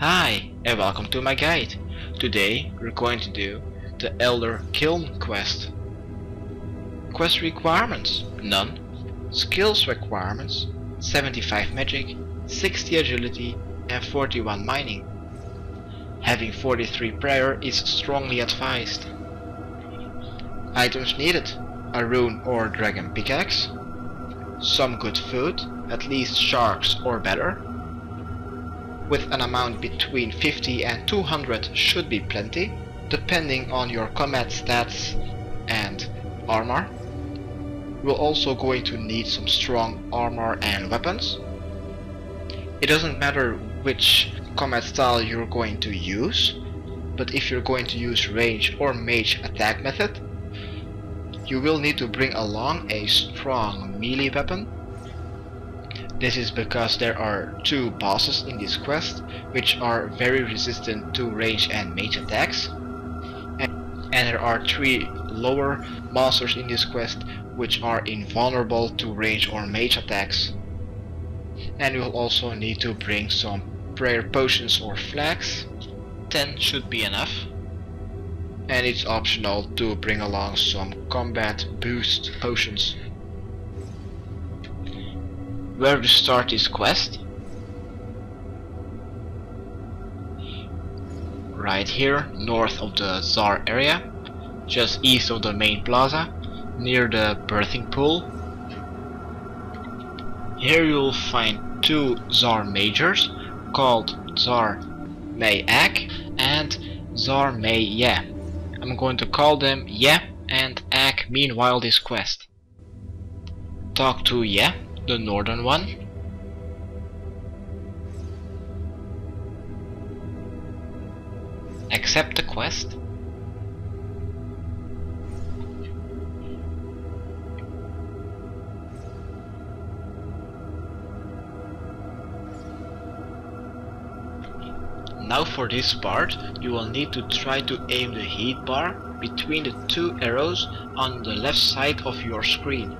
Hi and welcome to my guide. Today we're going to do the Elder Kiln quest. Quest requirements: none. Skills requirements: 75 magic, 60 agility and 41 mining. Having 43 prayer is strongly advised. Items needed: a rune or dragon pickaxe, some good food, at least sharks or better, with an amount between 50 and 200 should be plenty, depending on your combat stats and armor. We're also going to need some strong armor and weapons. It doesn't matter which combat style you're going to use, but if you're going to use range or mage attack method, you will need to bring along a strong melee weapon. This is because there are two bosses in this quest which are very resistant to range and mage attacks, and there are three lower monsters in this quest which are invulnerable to range or mage attacks. And you'll also need to bring some prayer potions or flags. 10 should be enough. And it's optional to bring along some combat boost potions. Where to start this quest? Right here, north of the Tsar area, just east of the main plaza, near the birthing pool. Here you'll find two Tsar Majors called Tsar May Ak and Tsar May Ye. I'm going to call them Ye and Ak meanwhile this quest. Talk to Ye, the northern one. Accept the quest. Now for this part, you will need to try to aim the heat bar between the two arrows on the left side of your screen.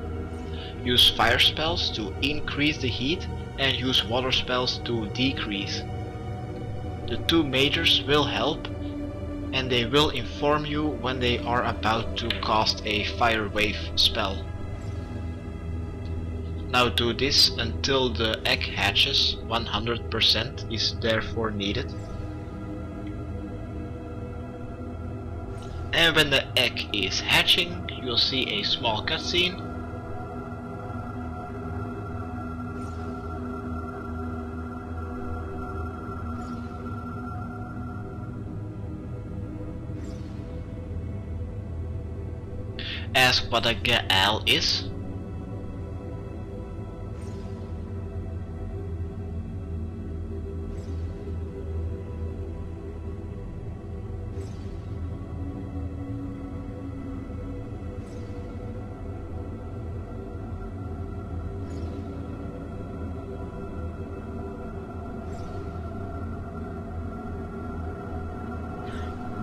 Use fire spells to increase the heat and use water spells to decrease. The two majors will help, and they will inform you when they are about to cast a fire wave spell. Now do this until the egg hatches. 100% is therefore needed. And when the egg is hatching, you'll see a small cutscene. Ask what a Gaal is.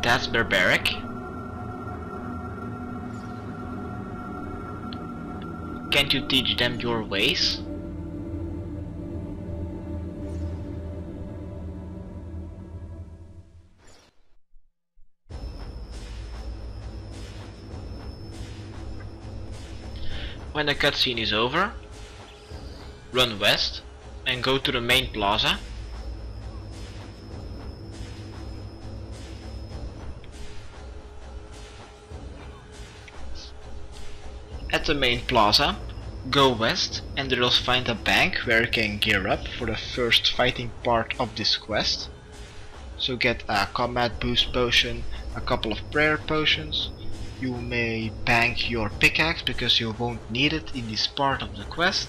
That's barbaric. Can't you teach them your ways? When the cutscene is over, run west and go to the main plaza. At the main plaza, go west and you'll find a bank where you can gear up for the first fighting part of this quest. So get a combat boost potion, a couple of prayer potions. You may bank your pickaxe because you won't need it in this part of the quest.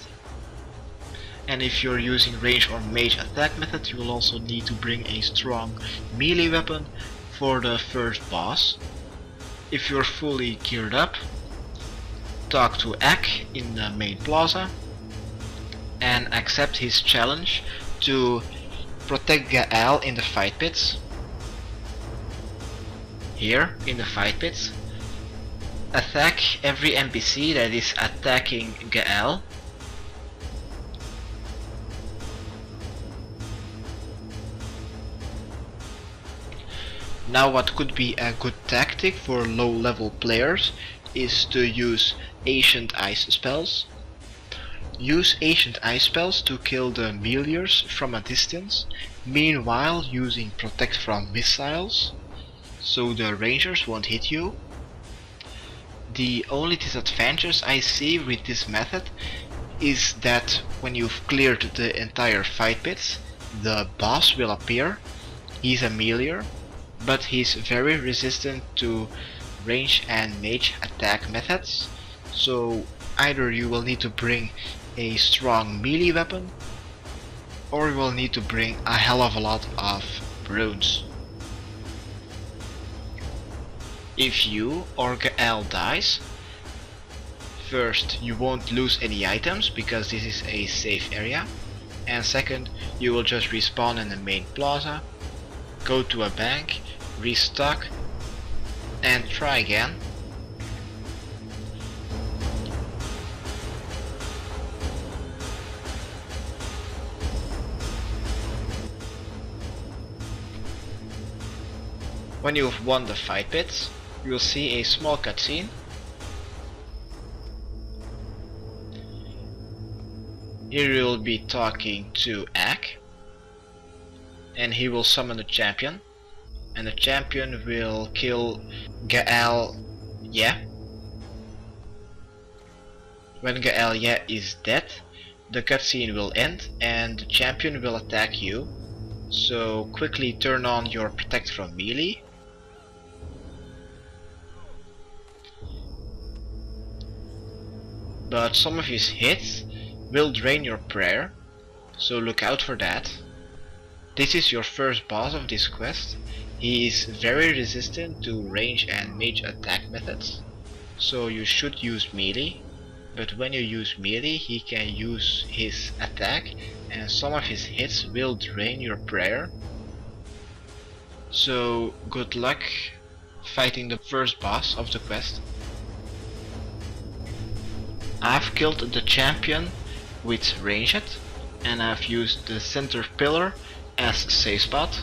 And if you're using range or mage attack method, you will also need to bring a strong melee weapon for the first boss. If you're fully geared up, talk to Ak in the main plaza and accept his challenge to protect Gaal in the fight pits. Here in the fight pits, attack every NPC that is attacking Gaal. Now what could be a good tactic for low level players is to use Ancient Ice spells. Use Ancient Ice spells to kill the meteors from a distance, meanwhile using Protect from missiles, so the rangers won't hit you. The only disadvantages I see with this method is that when you've cleared the entire fight pits, the boss will appear. He's a meteor, but he's very resistant to range and mage attack methods, so either you will need to bring a strong melee weapon, or you will need to bring a hell of a lot of runes. If you or Gael dies, first, you won't lose any items because this is a safe area, and second, you will just respawn in the main plaza, go to a bank, restock, and try again. When you've won the fight pits, you'll see a small cutscene. Here you'll be talking to Ak, and he will summon the champion, and the champion will kill Gael Ye. When Gael Ye is dead, the cutscene will end and the champion will attack you, so quickly turn on your Protect from melee. But some of his hits will drain your prayer, so look out for that. This is your first boss of this quest. He is very resistant to range and mage attack methods, so you should use melee. But when you use melee, he can use his attack and some of his hits will drain your prayer. So good luck fighting the first boss of the quest. I've killed the champion with ranged, and I've used the center pillar as safe spot.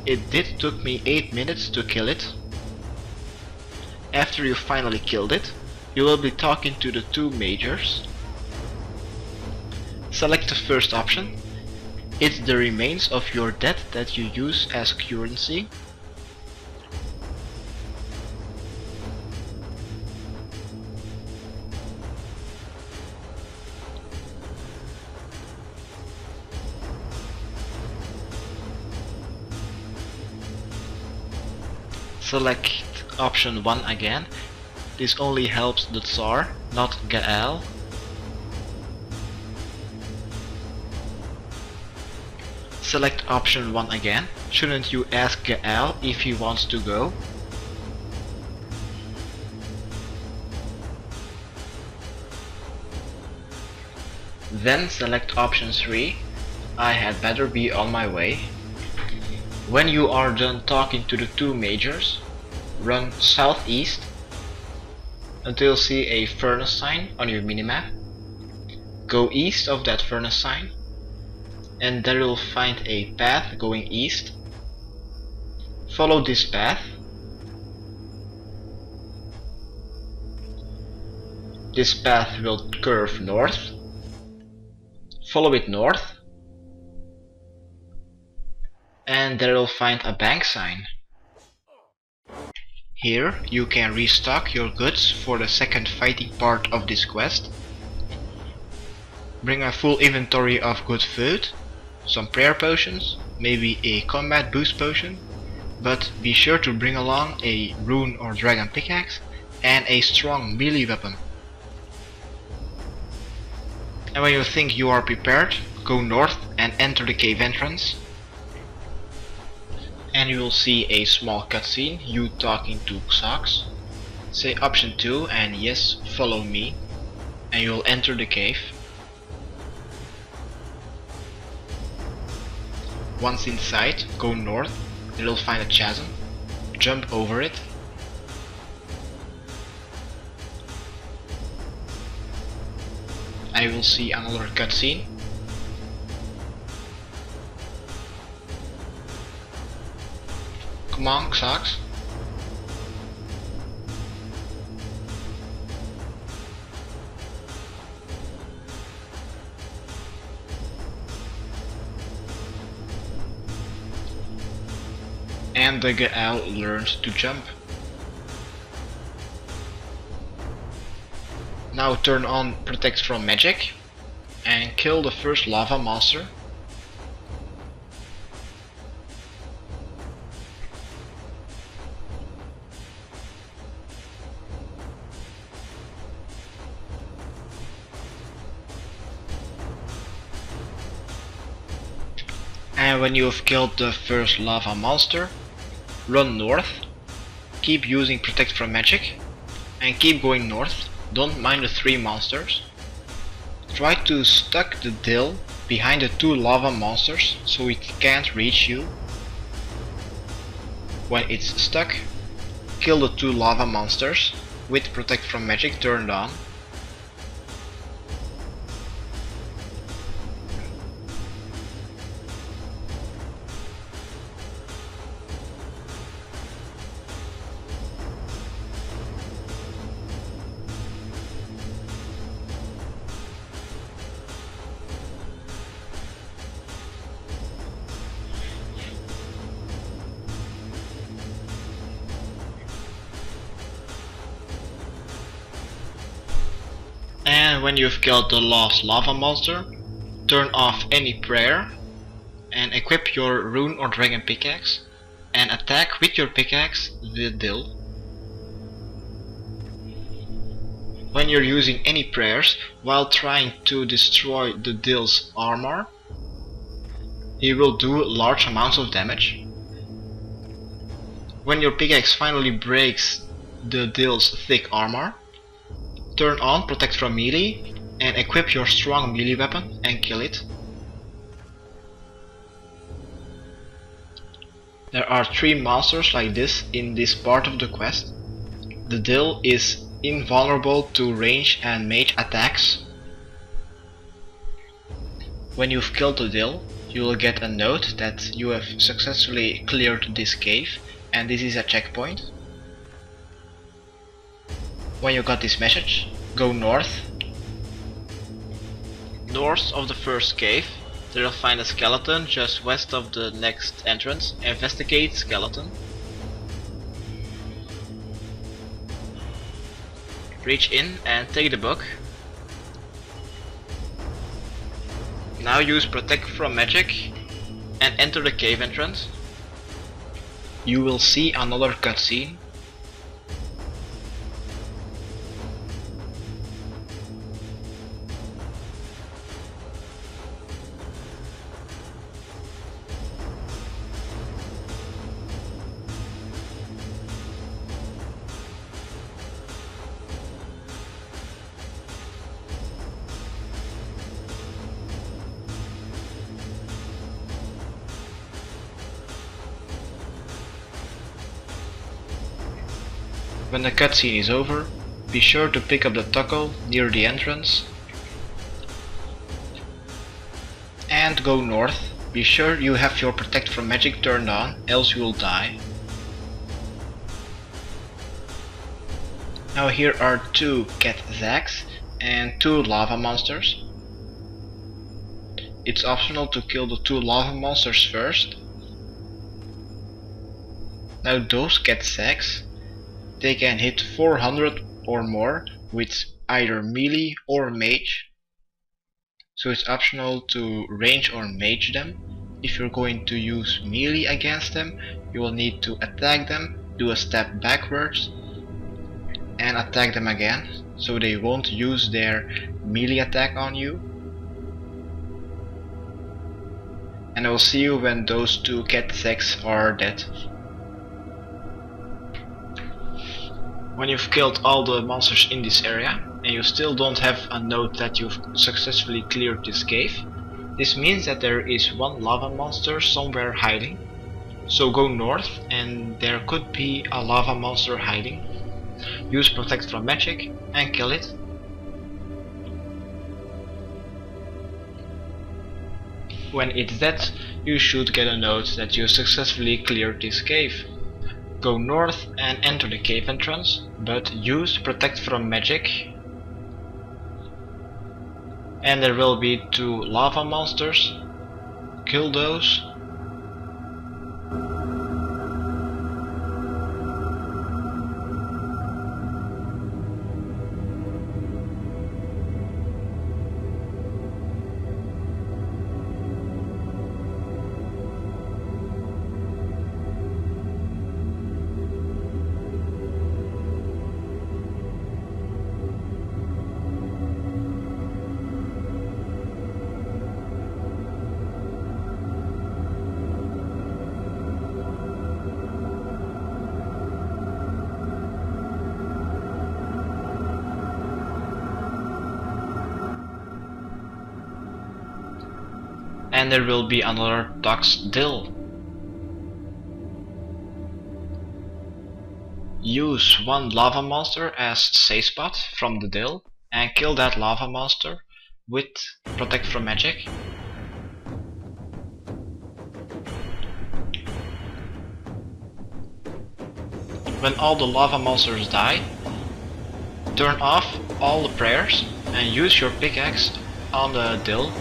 It did took me 8 minutes to kill it. After you finally killed it, you will be talking to the 2 majors. Select the first option. It's the remains of your dead that you use as currency. Select option 1 again. This only helps the Tsar, not Gael. Select option 1 again. Shouldn't you ask Gael if he wants to go? Then select option 3. I had better be on my way. When you are done talking to the 2 majors, run southeast until you see a furnace sign on your minimap. Go east of that furnace sign, and there you'll find a path going east. Follow this path. This path will curve north. Follow it north, and there you'll find a bank sign. Here you can restock your goods for the second fighting part of this quest. Bring a full inventory of good food, some prayer potions, maybe a combat boost potion, but be sure to bring along a rune or dragon pickaxe and a strong melee weapon. And when you think you are prepared, go north and enter the cave entrance. And you will see a small cutscene, you talking to Xox. Say option 2 and yes, follow me, and you will enter the cave. Once inside, go north, and you'll find a chasm. Jump over it. And you will see another cutscene. Come on, Xax. And the Gael learns to jump. Now turn on Protect from Magic and kill the first lava monster. And when you have killed the first lava monster, run north, keep using Protect from Magic, and keep going north. Don't mind the 3 monsters. Try to stuck the Dill behind the 2 lava monsters so it can't reach you. When it's stuck, kill the 2 lava monsters with Protect from Magic turned on. And when you've killed the last lava monster, turn off any prayer and equip your rune or dragon pickaxe and attack with your pickaxe the Dill. When you're using any prayers while trying to destroy the Dill's armor, he will do large amounts of damage. When your pickaxe finally breaks the Dill's thick armor, turn on Protect from Melee and equip your strong melee weapon and kill it. There are 3 monsters like this in this part of the quest. The Dill is invulnerable to range and mage attacks. When you've killed the Dill, you will get a note that you have successfully cleared this cave, and this is a checkpoint. When you got this message, go north. North of the first cave, you'll find a skeleton just west of the next entrance. Investigate skeleton. Reach in and take the book. Now use Protect from Magic and enter the cave entrance. You will see another cutscene. When the cutscene is over, be sure to pick up the toggle near the entrance and go north. Be sure you have your Protect from Magic turned on, else you will die. Now here are 2 cat zags and 2 lava monsters. It's optional to kill the 2 lava monsters first. Now those cat zags, they can hit 400 or more with either melee or mage. So it's optional to range or mage them. If you're going to use melee against them, you will need to attack them, do a step backwards, and attack them again, so they won't use their melee attack on you. And I will see you when those 2 cat zags are dead. When you've killed all the monsters in this area and you still don't have a note that you've successfully cleared this cave, this means that there is 1 lava monster somewhere hiding. So go north and there could be a lava monster hiding. Use Protect from Magic and kill it. When it's dead, you should get a note that you successfully cleared this cave. Go north and enter the cave entrance, but use protect from magic. And there will be 2 lava monsters. Kill those. And there will be another Duck's Dill. Use 1 lava monster as safe spot from the Dill and kill that lava monster with protect from magic. When all the lava monsters die, turn off all the prayers and use your pickaxe on the Dill.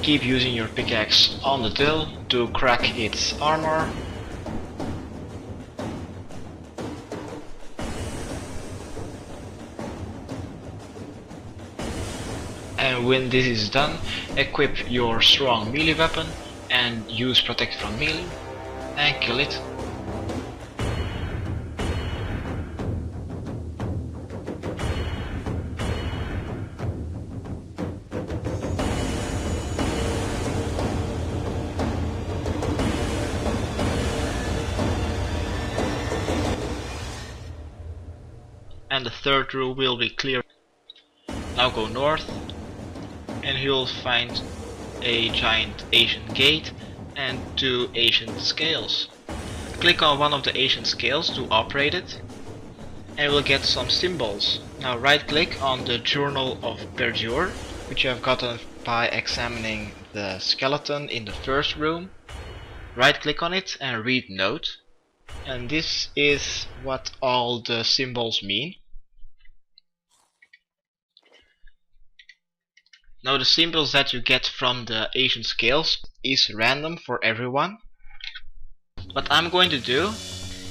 Keep using your pickaxe on the Dill to crack its armor. And when this is done, equip your strong melee weapon and use protect from melee and kill it. And the 3rd room will be clear. Now go north and you'll find a giant ancient gate and 2 ancient scales. Click on one of the ancient scales to operate it and we'll get some symbols. Now right click on the Journal of Verdure, which you have gotten by examining the skeleton in the 1st room. Right click on it and read note. And this is what all the symbols mean. Now the symbols that you get from the ancient scales is random for everyone. What I'm going to do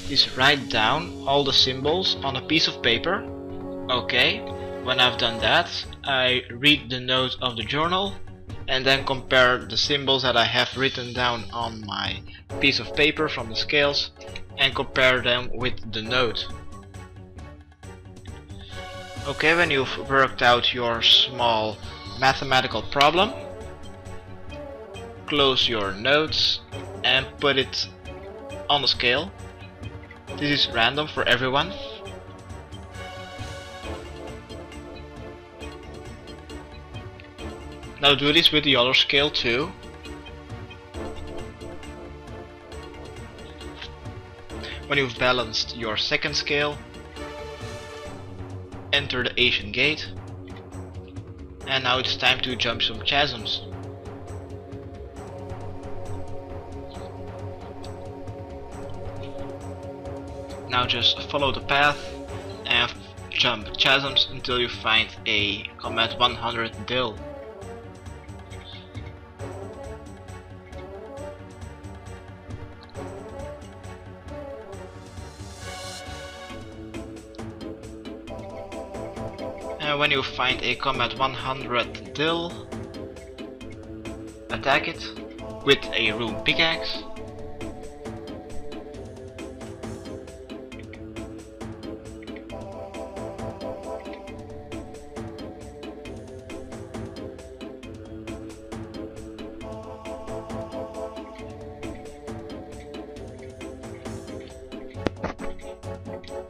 is write down all the symbols on a piece of paper. Okay, when I've done that, I read the note of the journal and then compare the symbols that I have written down on my piece of paper from the scales and compare them with the note. Okay, when you've worked out your small mathematical problem, close your notes and put it on the scale. This is random for everyone. Now do this with the other scale too. When you've balanced your 2nd scale, enter the ancient gate. And now it's time to jump some chasms. Now just follow the path and jump chasms until you find a combat 100 Dill. And when you find a combat 100 Dill, attack it with a rune pickaxe.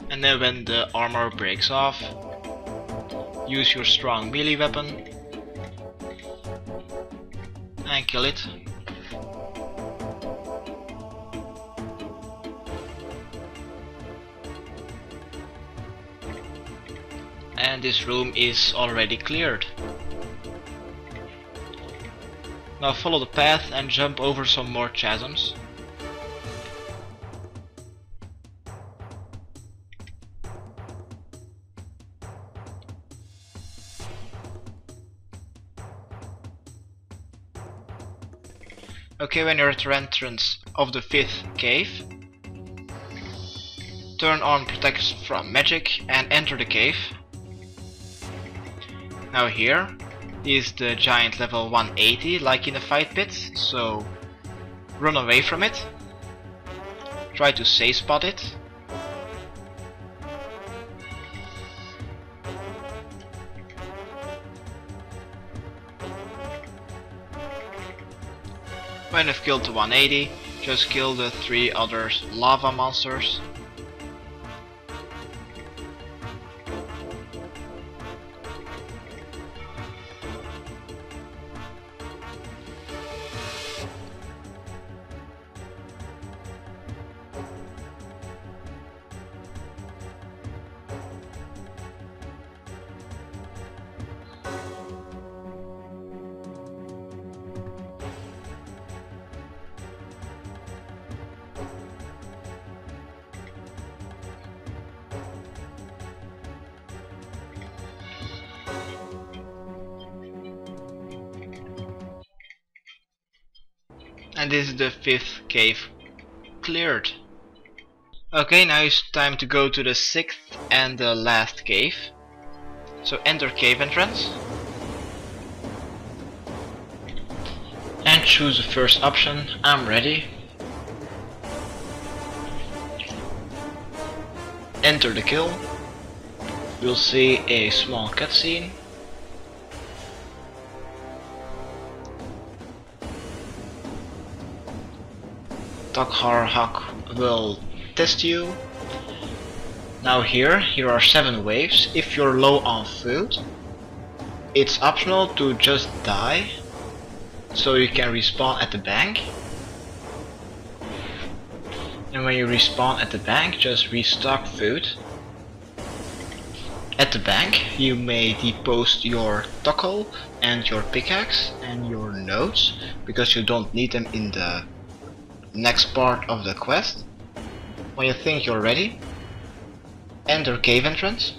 And then when the armor breaks off, use your strong melee weapon and kill it. And this room is already cleared. Now follow the path and jump over some more chasms. Okay, when you're at the entrance of the 5th cave, turn on protection from magic and enter the cave. Now here is the giant level 180 like in the fight pit, so run away from it. Try to safe spot it. When you've killed the 180, just kill the 3 other lava monsters. And this is the 5th cave cleared. Okay, now it's time to go to the 6th and the last cave. So enter cave entrance. And choose the first option. I'm ready. Enter the kiln. You'll see a small cutscene. Hawk will test you. Now here are 7 waves. If you're low on food, it's optional to just die, so you can respawn at the bank. And when you respawn at the bank, just restock food. At the bank you may depost your toggle and your pickaxe and your nodes, because you don't need them in the next part of the quest. When you think you're ready, enter cave entrance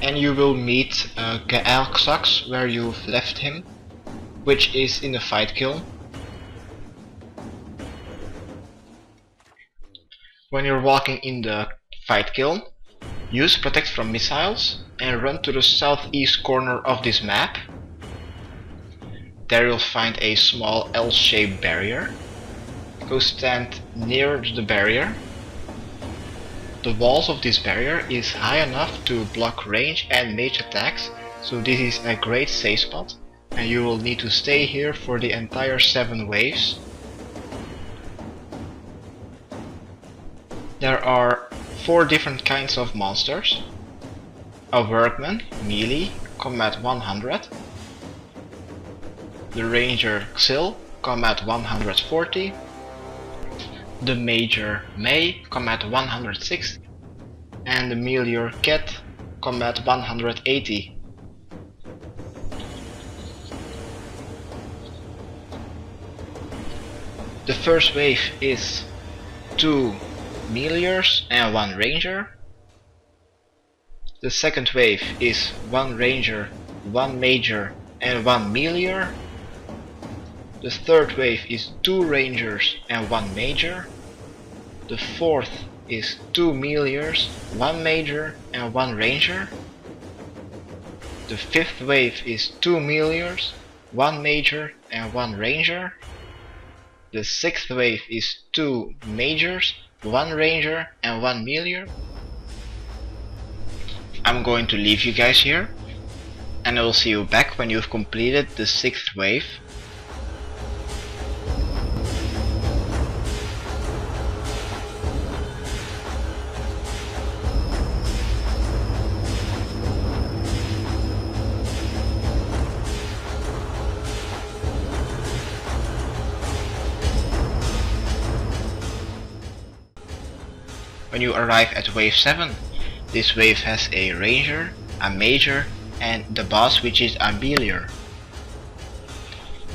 and you will meet Gaelxax where you've left him, which is in the fight kiln. When you're walking in the fight kiln, use protect from missiles and run to the southeast corner of this map. There you'll find a small L-shaped barrier. Go stand near the barrier. The walls of this barrier is high enough to block range and mage attacks, so this is a great safe spot, and you will need to stay here for the entire 7 waves. There are 4 different kinds of monsters. A workman, melee, combat 100. The ranger, Xil, combat 140. The Major May, combat 106, and the Meteor Cat, combat 180. The first wave is 2 Meteors and 1 Ranger. The second wave is 1 Ranger, 1 Major and 1 Meteor. The third wave is 2 Rangers and 1 Major. The fourth is 2 Meteors, 1 Major and 1 Ranger. The fifth wave is 2 Meteors, 1 Major and 1 Ranger. The sixth wave is 2 Majors, 1 Ranger and 1 Meteor. I'm going to leave you guys here, and I will see you back when you've completed the 6th wave. When you arrive at wave 7, this wave has a ranger, a major and the boss, which is a meteor.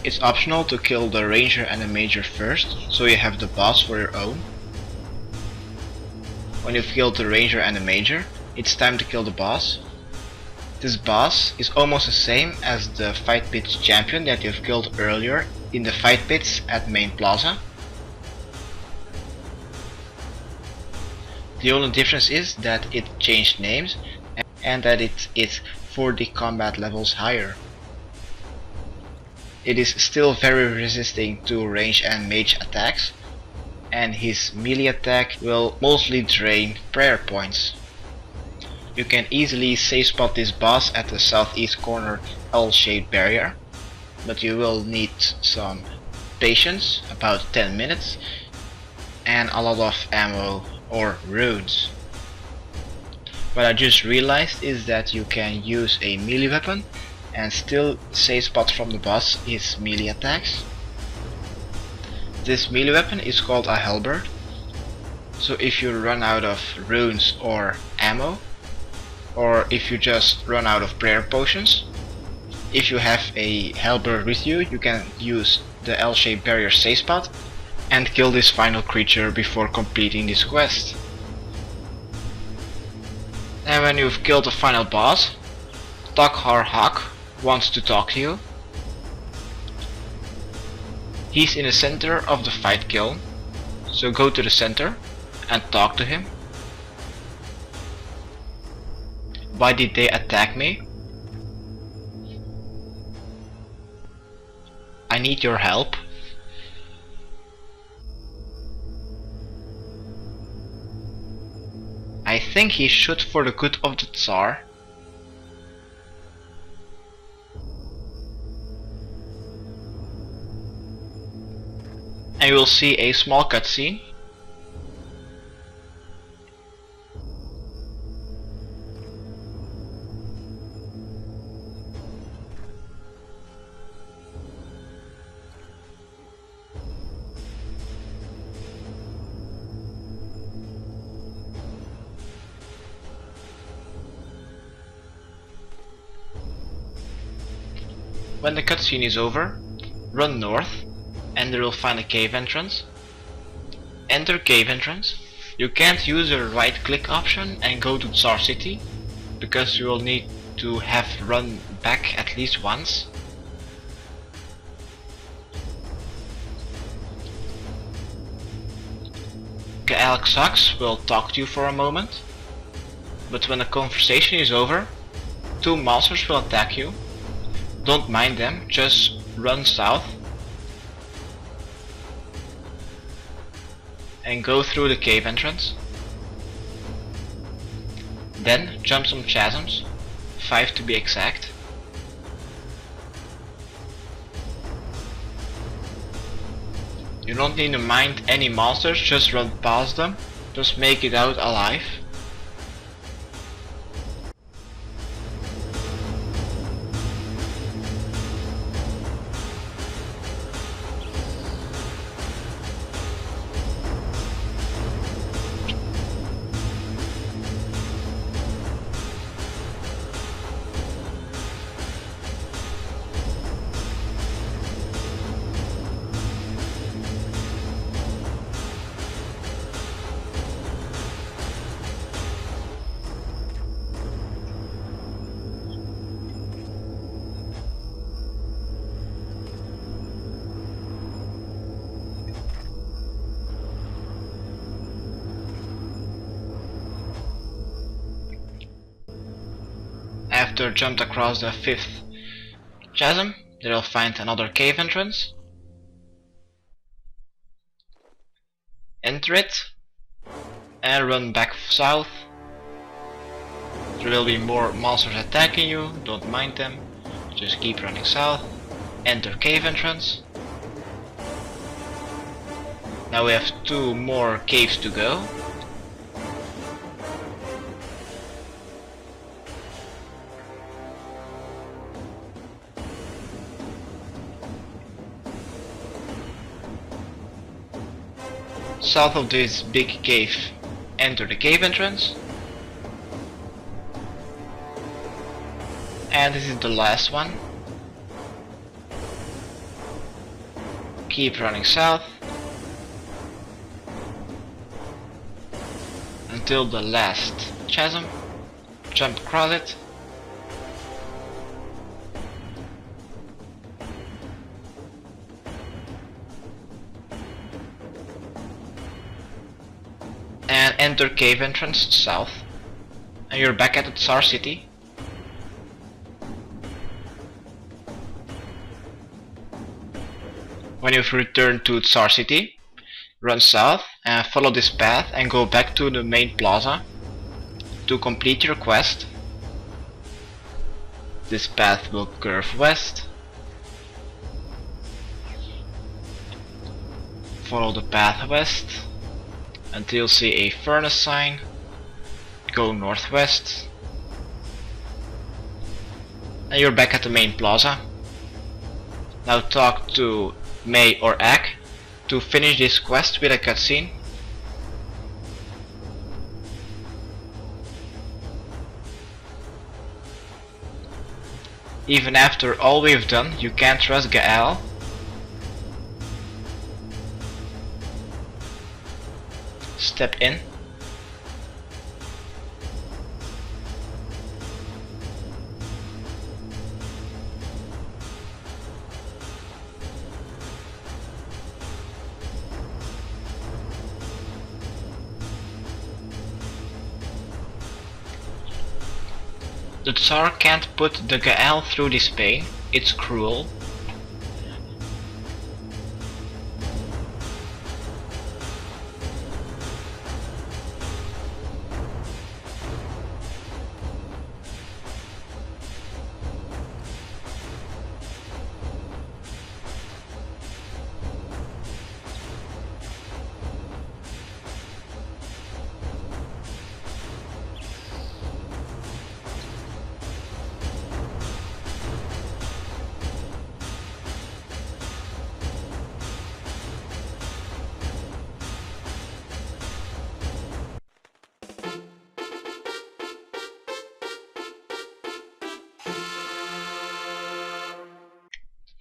It's optional to kill the ranger and the mage first, so you have the boss for your own. When you've killed the ranger and the mage, it's time to kill the boss. This boss is almost the same as the fight pits champion that you've killed earlier in the fight pits at main plaza. The only difference is that it changed names and that it is 40 combat levels higher. It is still very resisting to range and mage attacks, and his melee attack will mostly drain prayer points. You can easily safe spot this boss at the southeast corner L-shaped barrier, but you will need some patience, about 10 minutes, and a lot of ammo or runes. What I just realized is that you can use a melee weapon and still safe spot from the boss his melee attacks. This melee weapon is called a halberd, so if you run out of runes or ammo, or if you just run out of prayer potions, if you have a halberd with you, you can use the L-shaped barrier safe spot and kill this final creature before completing this quest. And when you've killed the final boss, Takhar Hak wants to talk to you. He's in the center of the fight kiln, so go to the center and talk to him. Why did they attack me? I need your help. I think he should for the good of the Tsar. And you will see a small cutscene. When the cutscene is over, run north and you will find a cave entrance. Enter cave entrance. You can't use the right click option and go to Tsar City, because you will need to have run back at least once. Alex Sachs will talk to you for a moment, but when the conversation is over, two monsters will attack you. Don't mind them, just run south and go through the cave entrance. Then jump some chasms, 5 to be exact. You don't need to mind any monsters, just run past them, just make it out alive. After jumped across the 5th chasm, they will find another cave entrance. Enter it and run back south. There will be more monsters attacking you, don't mind them, just keep running south. Enter cave entrance. Now we have 2 more caves to go. South of this big cave, enter the cave entrance. And this is the last one. Keep running south until the last chasm. Jump across it. And enter cave entrance south. And you're back at the Tsar City. When you've returned to Tsar City, run south and follow this path and go back to the main plaza to complete your quest. This path will curve west. Follow the path west until you see a furnace sign. Go northwest. And you're back at the main plaza. Now talk to May or Ak to finish this quest with a cutscene. Even after all we've done, you can't trust Gael. Step in. The Tsar can't put the Gael through this pain, it's cruel.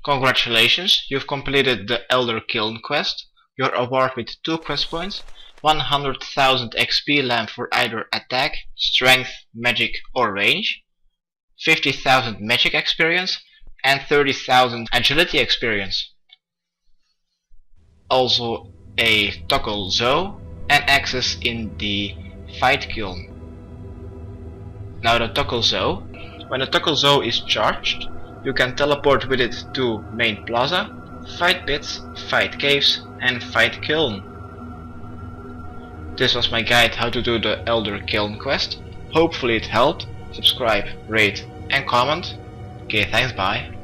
Congratulations, you've completed the Elder Kiln quest. Your award with 2 quest points, 100,000 XP lamp for either attack, strength, magic or range, 50,000 magic experience and 30,000 agility experience. Also a toggle Zo and access in the fight kiln. Now the toggle Zo. When the toggle Zo is charged, you can teleport with it to main plaza, fight pits, fight caves and fight kiln. This was my guide how to do the Elder Kiln quest. Hopefully it helped. Subscribe, rate and comment. Okay, thanks, bye.